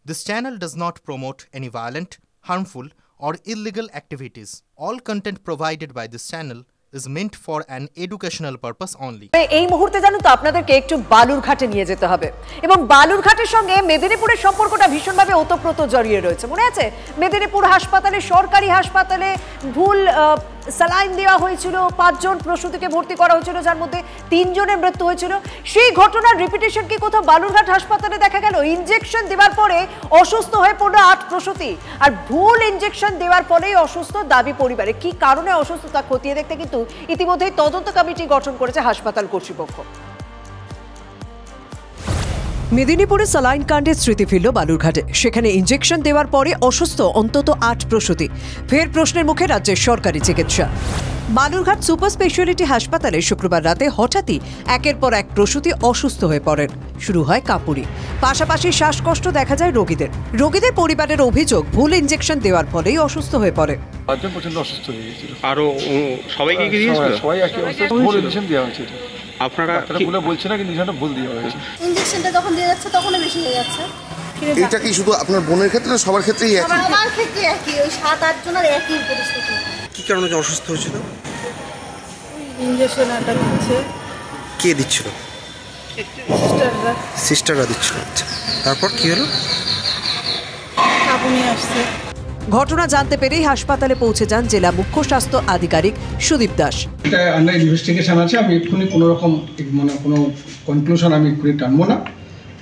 This channel does not promote any violent, harmful, or illegal activities. All content provided by this channel is meant for an educational purpose only. এই মুহূর্তে জানো তো আপনাদেরকে একটু বালুরঘাটে নিয়ে যেতে হবে এবং বালুরঘাটের সঙ্গে মেদিনীপুরের সম্পর্কটা ভীষণভাবে ওতপ্রোত জড়িয়ে রয়েছে। মনে আছে মেদিনীপুর হাসপাতালে, সরকারি হাসপাতালে ভুল স্যালাইন দেওয়া হয়েছিল, 5 জন প্রসূতিকে ভর্তি করা হয়েছিল, যার মধ্যে 3 জনের মৃত্যু হয়েছিল। সেই ঘটনার রিপিটেশন কি কোথাও বালুরঘাট হাসপাতালে দেখা গেল? ইনজেকশন দেওয়ার পরে অসুস্থ হয়ে পড়ল 8 প্রসূতি, আর ভুল ইনজেকশন দেওয়ার পরেই অসুস্থ দাবি পরিবারে। কি কারণে অসুস্থ তা খতিয়ে দেখতে কিন্তু ইতিমধ্যেই তদন্ত কমিটি গঠন করেছে হাসপাতাল কর্তৃপক্ষ। মেদিনীপুরে স্যালাইন কাণ্ডের স্মৃতি ফিরল বালুরঘাটে। সেখানে ইনজেকশন দেওয়ার পরে অসুস্থ অন্তত 8 প্রসূতি। ফের প্রশ্নের মুখে রাজ্যের সরকারি চিকিৎসা। বালুরঘাট সুপার স্পেশালিটি হাসপাতালে শুক্রবার রাতে হঠাৎই একের পর এক প্রসূতি অসুস্থ হয়ে পড়েন। শুরু হয় কাঁপুনি, পাশাপাশি শ্বাসকষ্ট দেখা যায় রোগীদের পরিবারের অভিযোগ ভুল ইনজেকশন দেওয়ার ফলেই অসুস্থ হয়ে পড়ে। প্রচন্ড অসুস্থ হয়ে গিয়েছিল। আরো সবাইকে কি দিয়েছিল? সবাই একই অবস্থা, ভুল ইনজেকশন দেওয়া হয়েছে। আপনারা ভুলে বলছে না, কিন্তু ইনজেকশনটা ভুল দেওয়া হয়েছে। ইনজেকশনটা যখন দিয়ে যাচ্ছে তখনই বেশি হয়ে যাচ্ছে। এটা কি শুধু আপনার বোনের ক্ষেত্রে না সবার ক্ষেত্রেই একই? আমার ক্ষেত্রে একই, ওই 7-8 জনের একই পরিস্থিতি। কি কারণে অসুস্থ হয়েছিল? ইনজেকশন আটা দিচ্ছে। কে দিচ্ছিল? সিস্টাররা দিচ্ছিল। আচ্ছা, তারপর কি হলো? কাঁপুনি আসছে। ঘটনা জানতে পেরেই হাসপাতালে পৌঁছে যান জেলা মুখ্য স্বাস্থ্য আধিকারিক সুদীপ দাস। এটা আন্ডার ইনভেস্টিগেশন আছে। আমি এক্ষুনি কোনো রকম কোনো কনক্লুশন আমি এক্ষুনি টানবো না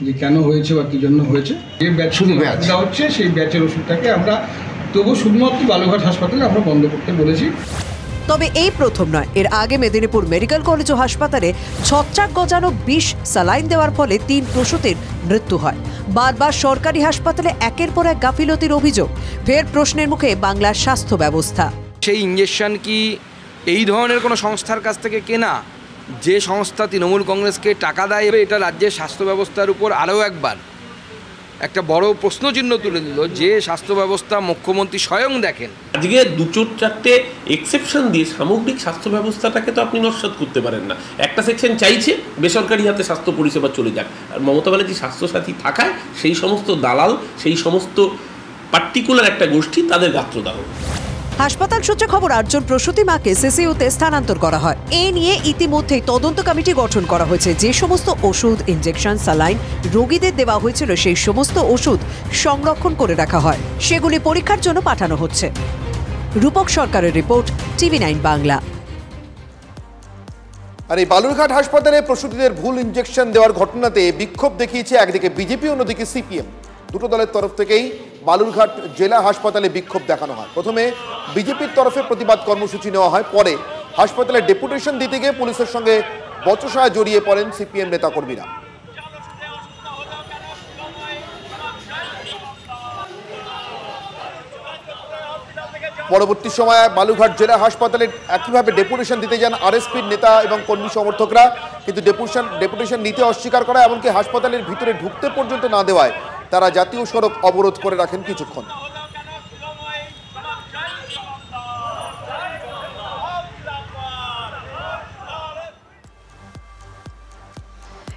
যে কেন হয়েছে বা কী জন্য হয়েছে। যে ব্যাচ শুধু দেওয়া হচ্ছে সেই ব্যাচের ওষুধটাকে আমরা তবু শুধুমাত্র বালুরঘাট হাসপাতালে আমরা বন্ধ করতে বলেছি। তবে এই প্রথম নয়, এর আগে মেদিনীপুর মেডিকেল কলেজ ও হাসপাতালে ছত্রাক গজানো বিষ স্যালাইন দেওয়ার ফলে 3 প্রসূতির মৃত্যু হয়। বারবার সরকারি হাসপাতালে একের পর এক গাফিলতির অভিযোগ। ফের প্রশ্নের মুখে বাংলার স্বাস্থ্য ব্যবস্থা। সেই ইনজেকশন কি এই ধরনের কোনো সংস্থার কাছ থেকে কেনা, যে সংস্থা তৃণমূল কংগ্রেসকে টাকা দেয়? এটা রাজ্যের স্বাস্থ্য ব্যবস্থার উপর আরও একবার একটা বড় প্রশ্নচিহ্ন তুলে দিল, যে স্বাস্থ্য ব্যবস্থা মুখ্যমন্ত্রী স্বয়ং দেখেন। আজকে 2-4টে এক্সেপশন দিয়ে সামগ্রিক স্বাস্থ্য ব্যবস্থাটাকে তো আপনি নস্যাৎ করতে পারেন না। একটা সেকশন চাইছে বেসরকারি হাতে স্বাস্থ্য পরিষেবা চলে যাক, আর মমতা ব্যানার্জি স্বাস্থ্যসাথী থাকায় সেই সমস্ত দালাল, সেই সমস্ত পার্টিকুলার একটা গোষ্ঠী তাদের গাত্রদাহ। হাসপাতাল সূত্রে খবর 8 জন প্রসূতি মাকে সিসিইউতে স্থানান্তর করা হয়। এই নিয়ে ইতিমধ্যেই তদন্ত কমিটি গঠন করা হয়েছে। যে সমস্ত ওষুধ, ইনজেকশন, স্যালাইন রোগীদের দেওয়া হয়েছিল সেই সমস্ত ওষুধ সংরক্ষণ করে রাখা হয়, সেগুলি পরীক্ষার জন্য পাঠানো হচ্ছে। রূপক সরকারের রিপোর্ট, TV9 বাংলা। আর এই বালুরঘাট হাসপাতালে প্রসূতিদের ভুল ইনজেকশন দেওয়ার ঘটনাতে বিক্ষোভ দেখিয়েছে একদিকে বিজেপি, অন্যদিকে সিপিএম। দুটো দলের তরফ থেকেই বালুরঘাট জেলা হাসপাতালে বিক্ষোভ দেখানো হয়। প্রথমে বিজেপির তরফে প্রতিবাদ কর্মসূচি নেওয়া হয়, পরে হাসপাতালে ডেপুটেশন দিতে গিয়ে পুলিশের সঙ্গে বচসায় জড়িয়ে পড়েন সিপিএম নেতাকর্মীরা। পরবর্তী সময়ে বালুরঘাট জেলা হাসপাতালে একইভাবে ডেপুটেশন দিতে যান আরএসপির নেতা এবং কর্মী সমর্থকরা, কিন্তু ডেপুটেশন নিতে অস্বীকার করা, এমনকি হাসপাতালের ভিতরে ঢুকতে পর্যন্ত না দেওয়ায় তারা জাতীয় সড়ক অবরোধ করে রাখেন কিছুক্ষণ।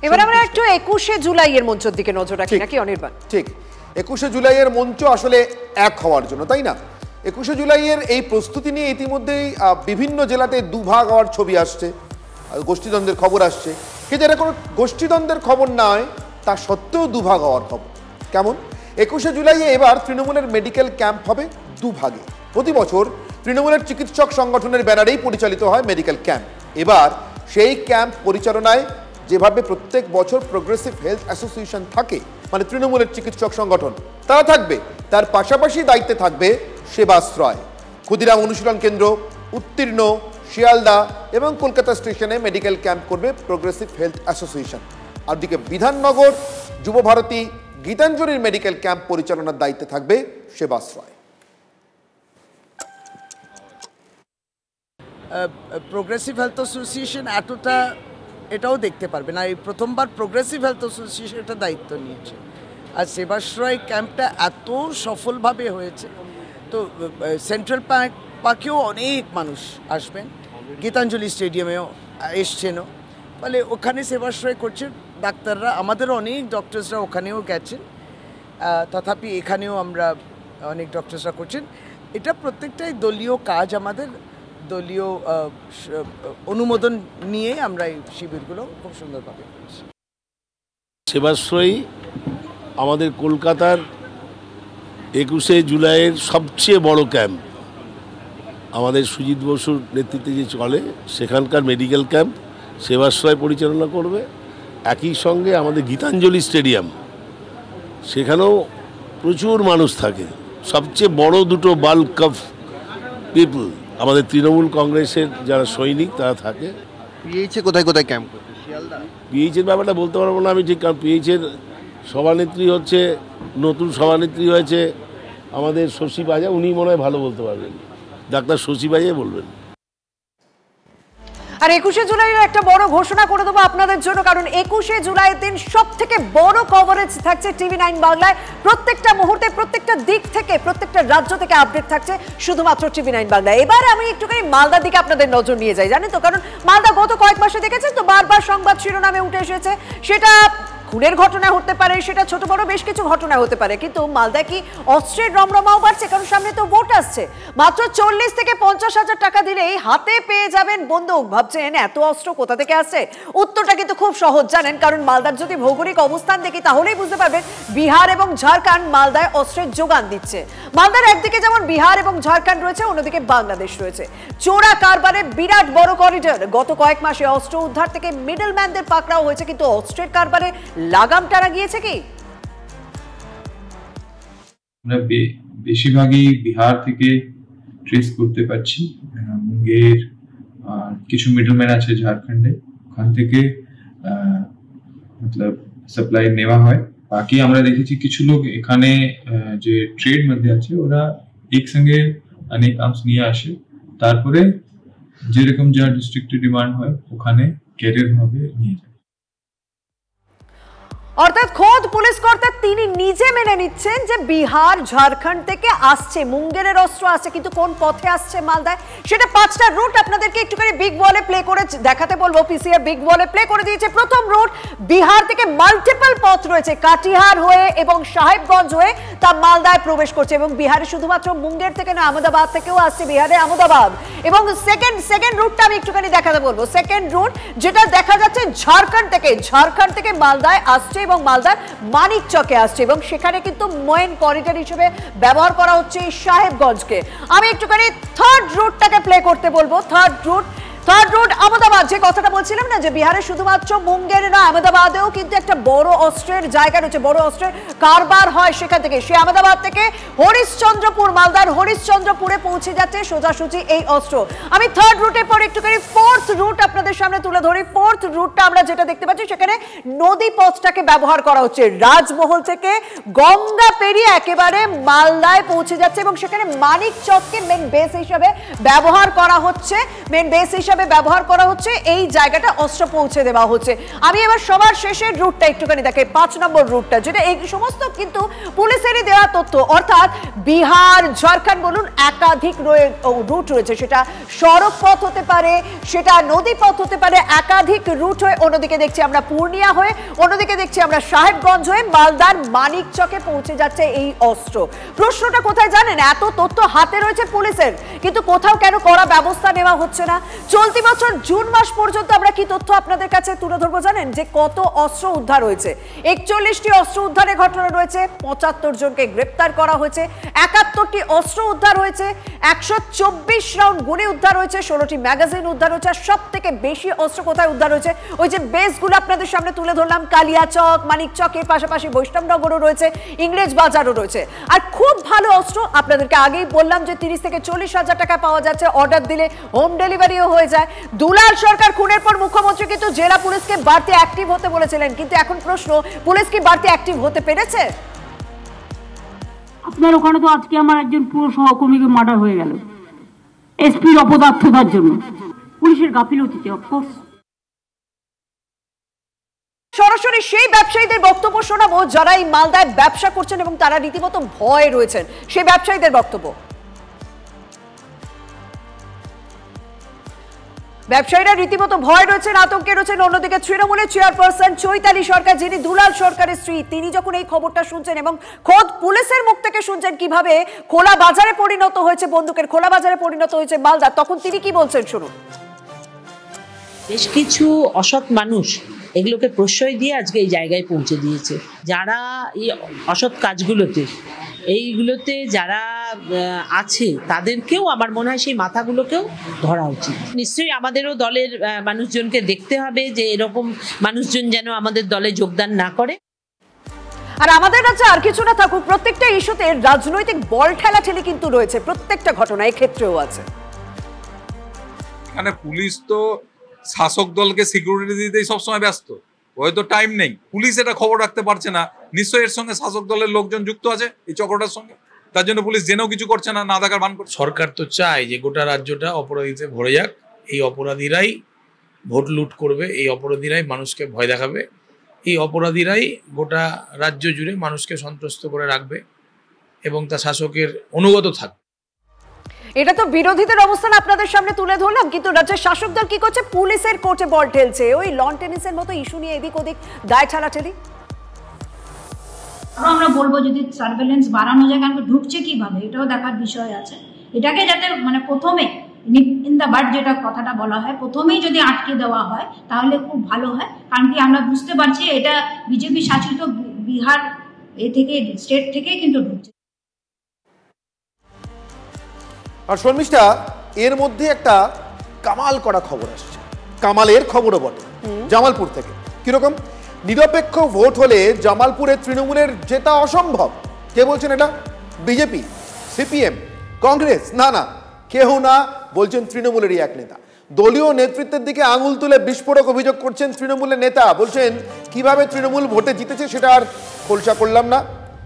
এবার আমরা একটু 21শে জুলাইয়ের মঞ্চের দিকে নজর রাখি নাকি অনির্বাণ? ঠিক, 21শে জুলাইয়ের মঞ্চ আসলে এক হওয়ার জন্য, তাই না? 21শে জুলাইয়ের এই প্রস্তুতি নিয়ে ইতিমধ্যেই বিভিন্ন জেলাতে দুভাগ হওয়ার ছবি আসছে, গোষ্ঠীদ্বন্দ্বের খবর আসছে। কিন্তু এটা কোনো গোষ্ঠীদ্বন্দ্বের খবর নয়, তা সত্ত্বেও দুভাগ হওয়ার খবর। কেমন? 21শে জুলাইয়ে এবার তৃণমূলের মেডিকেল ক্যাম্প হবে দুভাগে। প্রতি বছর তৃণমূলের চিকিৎসক সংগঠনের ব্যানারেই পরিচালিত হয় মেডিকেল ক্যাম্প। এবার সেই ক্যাম্প পরিচালনায় যেভাবে প্রত্যেক বছর প্রোগ্রেসিভ হেলথ অ্যাসোসিয়েশন থাকে, মানে তৃণমূলের চিকিৎসক সংগঠন, তারা থাকবে। তার পাশাপাশি দায়িত্বে থাকবে সেবাশ্রয়, ক্ষুদিরাম অনুশীলন কেন্দ্র, উত্তীর্ণ, শিয়ালদা এবং কলকাতা স্টেশনে মেডিকেল ক্যাম্প করবে প্রোগ্রেসিভ হেলথ অ্যাসোসিয়েশন। আর দিকে বিধাননগর, যুবভারতী, গীতাঞ্জলির মেডিকেল ক্যাম্প পরিচালনার দায়িত্বে থাকবে সেবাশ্রয়। প্রোগ্রেসিভ হেলথ অ্যাসোসিয়েশন এতটা এটাও দেখতে পারবে না। এই প্রথমবার প্রোগ্রেসিভ হেলথ অ্যাসোসিয়েশন এটা দায়িত্ব নিয়েছে। আর সেবাশ্রয় ক্যাম্পটা এত সফলভাবে হয়েছে, তো সেন্ট্রাল পার্কেও অনেক মানুষ আসবেন, গীতাঞ্জলি স্টেডিয়ামেও এসছেনও, ফলে ওখানে সেবাশ্রয় করছে ডাক্তাররা, আমাদের অনেক ডক্টরসরা ওখানেও গেছেন। তথাপি এখানেও আমরা অনেক ডক্টরসরা করছেন। এটা প্রত্যেকটাই দলীয় কাজ, আমাদের দলীয় অনুমোদন নিয়ে আমরা এই শিবিরগুলো খুব সুন্দরভাবে করছি। সেবাশ্রয়ী আমাদের কলকাতার 21শে জুলাইয়ের সবচেয়ে বড় ক্যাম্প, আমাদের সুজিত বসুর নেতৃত্বে যে চলে সেখানকার মেডিকেল ক্যাম্প সেবাশ্রয় পরিচালনা করবে। একই সঙ্গে আমাদের গীতাঞ্জলি স্টেডিয়াম, সেখানেও প্রচুর মানুষ থাকে। সবচেয়ে বড় দুটো বাল্ক অফ পিপল আমাদের তৃণমূল কংগ্রেসের যারা সৈনিক তারা থাকে। পিএইচে কোথায় কোথায় ক্যাম্প করছে? পিএইচের ব্যাপারটা বলতে পারবো না আমি ঠিক, কারণ পিএইচের সভানেত্রী হচ্ছে, নতুন সভানেত্রী হয়েছে আমাদের শশী বাজা, উনি মনে হয় ভালো বলতে পারবেন, ডাক্তার শশী বাজাই বলবেন। আর 21শে জুলাইয়ের একটা বড় ঘোষণা করে দেবো আপনাদের জন্য, কারণ 21শে জুলাইয়ের দিন সব থেকে বড় কভারেজ থাকছে TV9 বাংলায়। প্রত্যেকটা মুহূর্তে, প্রত্যেকটা দিক থেকে, প্রত্যেকটা রাজ্য থেকে আপডেট থাকছে শুধুমাত্র TV9 বাংলায়। এবার আমি একটুখানি মালদার দিকে আপনাদের নজর নিয়ে যাই, জানেন তো, কারণ মালদা গত কয়েক মাসে দেখেছেন তো বারবার সংবাদ শিরোনামে উঠে এসেছে। সেটা খুনের ঘটনা হতে পারে, সেটা ছোট বড় বেশ কিছু ঘটনা হতে পারে, কিন্তু মালদায় কি অস্ত্রের রমরমাও বাড়ছে? কারণ সামনে তো ভোট আসছে। মাত্র 40 থেকে 50,000 টাকা দিলেই হাতে পেয়ে যাবেন বন্দুক। ভাবছেন এত অস্ত্র কোথা থেকে আসছে? উত্তরটা কিন্তু খুব সহজ, জানেন, কারণ মালদার যদি ভৌগোলিক অবস্থান দেখি তাহলেই বুঝতে পারবেন বিহার এবং ঝাড়খণ্ড মালদায় অস্ত্রের যোগান দিচ্ছে। মালদার একদিকে যেমন বিহার এবং ঝাড়খণ্ড রয়েছে, অন্যদিকে বাংলাদেশ রয়েছে। চোরা কারবারে বিরাট বড় করিডোর। গত কয়েক মাসে অস্ত্র উদ্ধার থেকে মিডলম্যানদের পাকড়াও হয়েছে, কিন্তু অস্ত্রের কারবারে লাগাম টানা গিয়েছে কি? আমরা বেশিরভাগই বিহার থেকে ট্রেস করতে পারছি। মুঙ্গের কিছু মিডলম্যান আছে ঝাড়খণ্ডে, ওখান থেকে মতলব সাপ্লাই নেওয়া হয়। বাকি আমরা দেখেছি কিছু লোক এখানে যে ট্রেড মধ্যে আছে ওরা একসঙ্গে অনেক আর্মস নিয়ে আসে, তারপরে যেরকম যা ডিস্ট্রিক্টে ডিমান্ড হয় ওখানে ক্যারিয়ার ভাবে নিয়ে যায়। অর্থাৎ খোদ পুলিশ কর্তা তিনি নিজে মেনে নিচ্ছেন যে বিহার ঝাড়খণ্ড থেকে আসছে, মুঙ্গেরের অস্ত্র আসছে, কিন্তু কোন পথে আসছে মালদায় সেটা 5টা রুট আপনাদেরকে একটুখানি বিগ ওয়ালে প্লে করে দেখাতে বলবো। পিসিআর বিগ ওয়ালে প্লে করে দিয়েছে। প্রথম রুট, বিহার থেকে মাল্টিপল পথ রয়েছে, কাটিহার হয়ে এবং সাহেবগঞ্জ হয়ে তা মালদায় প্রবেশ করছে। এবং বিহারে শুধুমাত্র মুঙ্গের থেকে না, আহমেদাবাদ থেকেও আসছে, বিহারে আহমেদাবাদ। এবং সেকেন্ড রুটটা আমি একটুখানি দেখাতে বলবো। সেকেন্ড রুট যেটা দেখা যাচ্ছে ঝাড়খণ্ড থেকে মালদায় আসছে এবং মালদার মানিকচকে আসছে, এবং সেখানে কিন্তু মেইন করিডোর হিসেবে ব্যবহার করা হচ্ছে সাহেবগঞ্জকে। আমি একটুখানি থার্ড রুটটাকে প্লে করতে বলবো। থার্ড রুট আহমেদাবাদ, যে কথাটা বলছিলাম না যে বিহারে শুধুমাত্র মুঙ্গের না, আহমেদাবাদেও কিন্তু একটা বড় অস্ত্রের জায়গা রয়েছে, বড় অস্ত্রের কারবার হয় সেখান থেকে। সে আহমেদাবাদ থেকে হরিশ্চন্দ্রপুর, মালদার হরিশ্চন্দ্রপুরে পৌঁছে যাচ্ছে সোজাসুজি এই অস্ত্র। আমি থার্ড রুটের পর একটুখানি ফোর্থ রুট আপনাদের সামনে তুলে ধরি। ফোর্থ রুটটা আমরা যেটা দেখতে পাচ্ছি সেখানে নদী পথটাকে ব্যবহার করা হচ্ছে। রাজমহল থেকে গঙ্গা পেরিয়ে একেবারে মালদায় পৌঁছে যাচ্ছে এবং সেখানে মানিকচককে মেন বেস হিসেবে ব্যবহার করা হচ্ছে। এই জায়গাটা অস্ত্র পৌঁছে দেওয়া হচ্ছে। আমি এবার সবার শেষের রুটটা একটুখানি দেখাই, 5 নম্বর রুটটা, যেটা এই সমস্ত কিন্তু পুলিশেরই দেওয়া তথ্য। অর্থাৎ বিহার ঝাড়খণ্ড বলুন, একাধিক রুট রয়েছে, সেটা সড়ক পথ হতে পারে, সেটা নদী পথ হতে পারে, একাধিক রুট হয়ে অন্যদিকে দেখছি আমরা পূর্ণিয়া হয়ে, অন্যদিকে দেখছি আমরা সাহেবগঞ্জ হয়ে মালদার মানিকচকে পৌঁছে যাচ্ছে এই অস্ত্র। প্রশ্নটা কোথায় জানেন? এত তথ্য হাতে রয়েছে পুলিশের, কিন্তু কোথাও কেন কড়া ব্যবস্থা নেওয়া হচ্ছে না? চলতি বছর জুন মাস পর্যন্ত আমরা কি তথ্য আপনাদের কাছে তুলে ধরবো জানেন? যে কত অস্ত্র উদ্ধার হয়েছে। 41টি অস্ত্র উদ্ধারের ঘটনা রয়েছে, 75 জনকে গ্রেপ্তার করা হয়েছে, 71টি অস্ত্র উদ্ধার হয়েছে, 124 রাউন্ড গুলি উদ্ধার হয়েছে, 16টি ম্যাগাজিন উদ্ধার হয়েছে। আর সব থেকে বেশি অস্ত্র কোথায় উদ্ধার হয়েছে? ওই যে বেসগুলো আপনাদের সামনে তুলে ধরলাম, কালিয়াচক, মানিকচকের পাশাপাশি বৈষ্ণবনগরও রয়েছে, ইংরেজ বাজারও রয়েছে। আর খুব ভালো অস্ত্র, আপনাদেরকে আগেই বললাম যে 30 থেকে 40,000 টাকা পাওয়া যাচ্ছে, অর্ডার দিলে হোম ডেলিভারিও হয়ে যায়। দুলাল সরকার খুনের পর মুখ্যমন্ত্রী কিন্তু জেলা পুলিশকে বাড়তি অ্যাক্টিভ হতে বলেছিলেন, কিন্তু এখন প্রশ্ন, পুলিশ কি বাড়তি অ্যাক্টিভ হতে পেরেছে? আপনার ওখানে তো আজকে আমার একজন পুরো সহকর্মীকে মার্ডার হয়ে গেল এসপির অপদার্থতার জন্য, পুলিশের গাফিলতিতে। অফকোর্স সরাসরি সেই ব্যবসায়ীদের বক্তব্য শোনাবো যারা এই মালদায় ব্যবসা করছেন এবং তারা রীতিমতো ভয়ে রয়েছেন, সেই ব্যবসায়ীদের বক্তব্য। ব্যবসায়ীরা রীতিমতো ভয় রয়েছেন, আতঙ্কে রয়েছেন। অন্যদিকে তৃণমূলের চেয়ারপারসন চৈতালি সরকার, যিনি দুলাল সরকারের স্ত্রী, তিনি যখন এই খবরটা শুনছেন এবং খোদ পুলিশের মুখ থেকে শুনছেন কিভাবে খোলা বাজারে পরিণত হয়েছে, বন্দুকের খোলা বাজারে পরিণত হয়েছে মালদা, তখন তিনি কি বলছেন শুনুন। বেশ কিছু অসৎ মানুষ এগুলোকে প্রশ্রয় দিয়ে আজকে এই জায়গায় পৌঁছে দিয়েছে। যারা এই অসৎ কাজগুলোতে এইগুলোতে যারা আছে তাদেরকেও আমার মনে হয় সেই মাথাগুলোকেও ধরা উচিত। নিশ্চয়ই আমাদেরও দলের মানুষজনকে দেখতে হবে যে এরকম মানুষজন যেন আমাদের দলে যোগদান না করে। আর আমাদের রাজ্যে আর কিছু না থাকুক, প্রত্যেকটা ইস্যুতে রাজনৈতিক বল ঠেলাঠেলি কিন্তু রয়েছে, প্রত্যেকটা ঘটনা এক্ষেত্রেও আছে। এখানে পুলিশ তো শাসক দলকে সিকিউরিটি দিতেই সবসময় ব্যস্ত, হয়তো টাইম নেই। পুলিশ এটা খবর রাখতে পারছে না, নিশ্চয়ই এর সঙ্গে শাসক দলের লোকজন যুক্ত আছে এই চক্রটার সঙ্গে, তার জন্য পুলিশ জেনেও কিছু করছে না, না দেখার ভান করছে। সরকার তো চায় যে গোটা রাজ্যটা অপরাধীতে ভরে যাক, এই অপরাধীরাই ভোট লুট করবে, এই অপরাধীরাই মানুষকে ভয় দেখাবে, এই অপরাধীরাই গোটা রাজ্য জুড়ে মানুষকে সন্ত্রস্ত করে রাখবে এবং তা শাসকের অনুগত থাকবে। এটা তো বিরোধীদের অবস্থান আপনাদের সামনে তুলে ধরলাম, কিন্তু রাজ্যের শাসক দল কি করছে? পুলিশের কোর্টে বল ঠেলছে, ওই লন টেনিসের মতো ইস্যু নিয়ে এদিক ওদিক গায়ে ঠেলাঠেলি। আমরা বলবো যদি সার্ভেলেন্স বাড়ানো যায়, কারণ ঢুকছে কিভাবে এটাও দেখার বিষয় আছে। এটাকে যাতে মানে প্রথমে ইন দ্য বাট যেটা কথাটা বলা হয়, প্রথমেই যদি আটকে দেওয়া হয় তাহলে খুব ভালো হয়। কারণ কি আমরা বুঝতে পারছি এটা বিজেপি শাসিত বিহার থেকে স্টেট থেকে কিন্তু ঢুকছে। আর শর্মিষ্ঠা, এর মধ্যে একটা কামাল করা খবর আসছে, কামালের খবরও বটে, জামালপুর থেকে। কিরকম? নিরপেক্ষ ভোট হলে জামালপুরে তৃণমূলের জেতা অসম্ভব। কে বলছেন এটা? BJP, CPM, Congress? না না, কেউ না, বলছেন তৃণমূলেরই এক নেতা। দলীয় নেতৃত্বের দিকে আঙুল তুলে বিস্ফোরক অভিযোগ করছেন তৃণমূলের নেতা। বলছেন কিভাবে তৃণমূল ভোটে জিতেছে সেটা আর খোলসা করলাম না,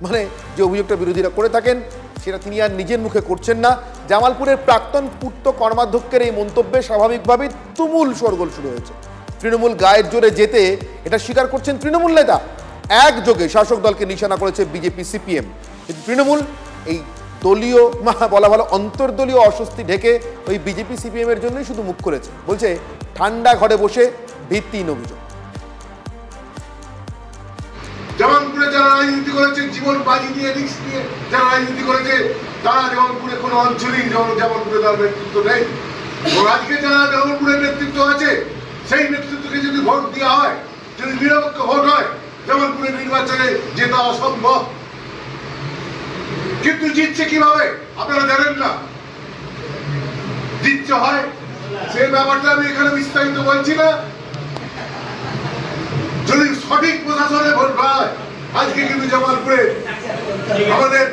মানে যে অভিযোগটা বিরোধীরা করে থাকেন সেটা তিনি আর নিজের মুখে করছেন না। জামালপুরের প্রাক্তন পূর্ত কর্মাধ্যক্ষের এই মন্তব্যে স্বাভাবিকভাবেই তুমুল শোরগোল শুরু হয়েছে। তৃণমূল গায়ের জোরে যেতে এটা স্বীকার করছেন তৃণমূল নেতা। একযোগে শাসক দলকে নিশানা করেছে বিজেপি, সিপিএম। কিন্তু তৃণমূল এই দলীয় বলা ভালো অন্তর্দলীয় অস্বস্তি ঢেকে ওই বিজেপি সিপিএম এর জন্যই শুধু মুখ করেছে। বলছে ঠান্ডা ঘরে বসে ভিত্তিহীন অভিযোগ। জামালপুরে যারা রাজনীতি করেছে, জীবন বাজি দিয়ে রিস্ক নিয়ে যারা রাজনীতি করেছে, তারা জামালপুরে কোনো অঞ্চলই জামালপুরে তার নেতৃত্ব নেই। এবং আজকে যারা জামালপুরের নেতৃত্ব আছে, সেই নেতৃত্বকে যদি ভোট দেওয়া হয়, যদি নিরপেক্ষ ভোট হয়, জামালপুরের নির্বাচনে জেতা অসম্ভব। কিন্তু জিতছে কিভাবে আপনারা জানেন না। জিতছে হয় সে ব্যাপারটা আমি এখানে বিস্তারিত বলছি না। যদি সঠিক প্রশাসনে ভোট হয়, আজকে কিন্তু জামালপুরে আমাদের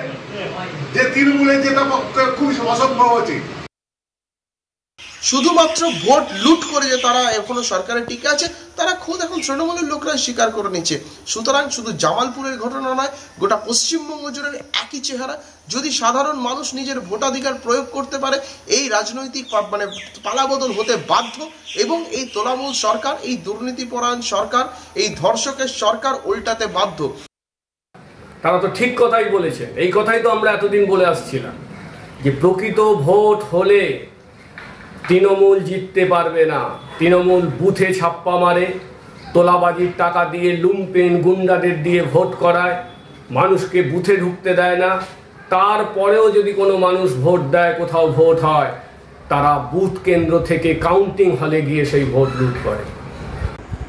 যে তৃণমূলের জেতা পক্ষে খুবই অসম্ভব আছে। শুধুমাত্র ভোট লুট করে যে তারা এখনো সরকারের টিকে আছে, তারা খুদ এখন তৃণমূলের লোকরা স্বীকার করে নিচ্ছে। সুতরাং শুধু জামালপুরের ঘটনা নয়, গোটা পশ্চিমবঙ্গ জুড়ে একই চেহারা। যদি সাধারণ মানুষ নিজের ভোটাধিকার প্রয়োগ করতে পারে, এই রাজনৈতিক মানে পালাবদল হতে বাধ্য। এবং এই তোলামূল সরকার, এই দুর্নীতিপরায়ণ সরকার, এই ধর্ষকের সরকার উল্টাতে বাধ্য। তারা তো ঠিক কথাই বলেছে। এই কথাই তো আমরা এতদিন বলে আসছিলাম যে প্রকৃত ভোট হলে তৃণমূল জিততে পারবে না। তৃণমূল বুথে ছাপ্পা মারে, তোলাবাজির টাকা দিয়ে লুম্পেন গুন্ডাদের দিয়ে ভোট করায়, মানুষকে বুথে ঢুকতে দেয় না। তারপরেও যদি কোনো মানুষ ভোট দেয়, কোথাও ভোট হয়, তারা বুথ কেন্দ্র থেকে কাউন্টিং হলে গিয়ে সেই ভোট লুট করে।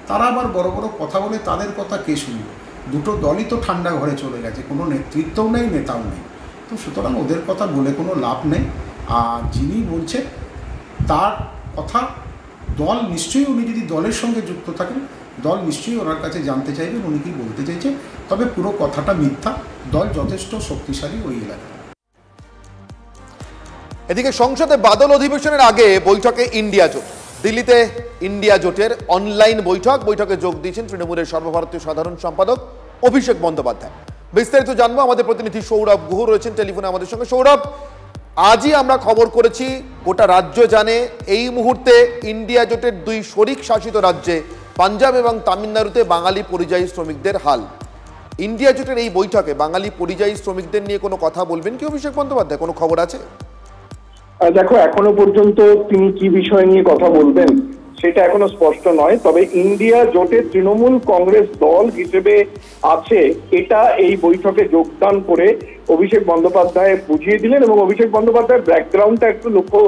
তারা আবার বড় বড় কথা বলে, তাদের কথা কে শুনবে? দুটো দলই তো ঠান্ডা ঘরে চলে গেছে, কোনো নেতৃত্বও নেই, নেতাও নেই। তো সুতরাং ওদের কথা বলে কোনো লাভ নেই। আর যিনি বলছে তার কথা দল নিশ্চয়ই, উনি যদি দলের সঙ্গে যুক্ত থাকেন, দল নিশ্চয়ই ওনার কাছে জানতে চাইবেন উনি কি বলতে চাইছে। তবে পুরো কথাটা মিথ্যা, দল যথেষ্ট শক্তিশালী ওই এলাকায়। এদিকে সংসদে বাদল অধিবেশনের আগে বৈঠকে ইন্ডিয়া জোট। দিল্লিতে ইন্ডিয়া জোটের অনলাইন বৈঠকে যোগ দিয়েছেন তৃণমূলের সর্বভারতীয় সাধারণ সম্পাদক অভিষেক বন্দ্যোপাধ্যায়। বিস্তারিত জানবো, আমাদের প্রতিনিধি সৌরভ গুহ রয়েছেন টেলিফোনে আমাদের সঙ্গে। সৌরভ, আজই আমরা খবর করেছি, গোটা রাজ্য জানে এই মুহূর্তে ইন্ডিয়া জোটের দুই শরিক শাসিত রাজ্যে পাঞ্জাব এবং তামিলনাড়ুতে বাঙালি পরিযায়ী শ্রমিকদের হাল। ইন্ডিয়া জোটের এই বৈঠকে বাঙালি পরিযায়ী শ্রমিকদের নিয়ে কোনো কথা বলবেন কি অভিষেক বন্দ্যোপাধ্যায়? কোনো খবর আছে? দেখো, এখনো পর্যন্ত তিনি কি বিষয় নিয়ে কথা বলবেন সেটা এখনো স্পষ্ট নয়। তবে ইন্ডিয়া জোটে তৃণমূল কংগ্রেস দল হিসেবে আছে এটা এই বৈঠকে যোগদান করে অভিষেক বন্দ্যোপাধ্যায় বুঝিয়ে দিলেন। এবং অভিষেক বন্দ্যোপাধ্যায়ের ব্যাকগ্রাউন্ডটা একটু লক্ষ্য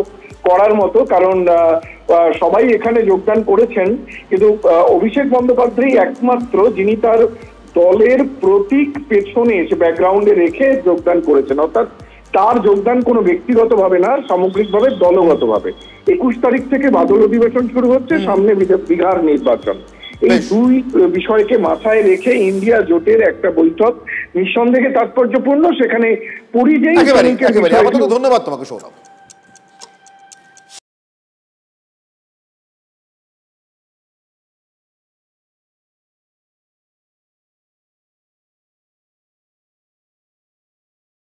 করার মতো, কারণ সবাই এখানে যোগদান করেছেন, কিন্তু অভিষেক বন্দ্যোপাধ্যায় একমাত্র যিনি তার দলের প্রতীক পেছনে এসে ব্যাকগ্রাউন্ডে রেখে যোগদান করেছেন। অর্থাৎ তার যোগদান কোনো ব্যক্তিগতভাবে না, সামগ্রিকভাবে দলগতভাবে। 21 তারিখ থেকে বাদল অধিবেশন শুরু হচ্ছে, সামনে বিহার নির্বাচন। এই দুই বিষয়কে মাথায় রেখে ইন্ডিয়া জোটের একটা বৈঠক নিঃসন্দেহে তাৎপর্যপূর্ণ। সেখানে পুরী যেই ধন্যবাদ তোমাকে সৌরভ।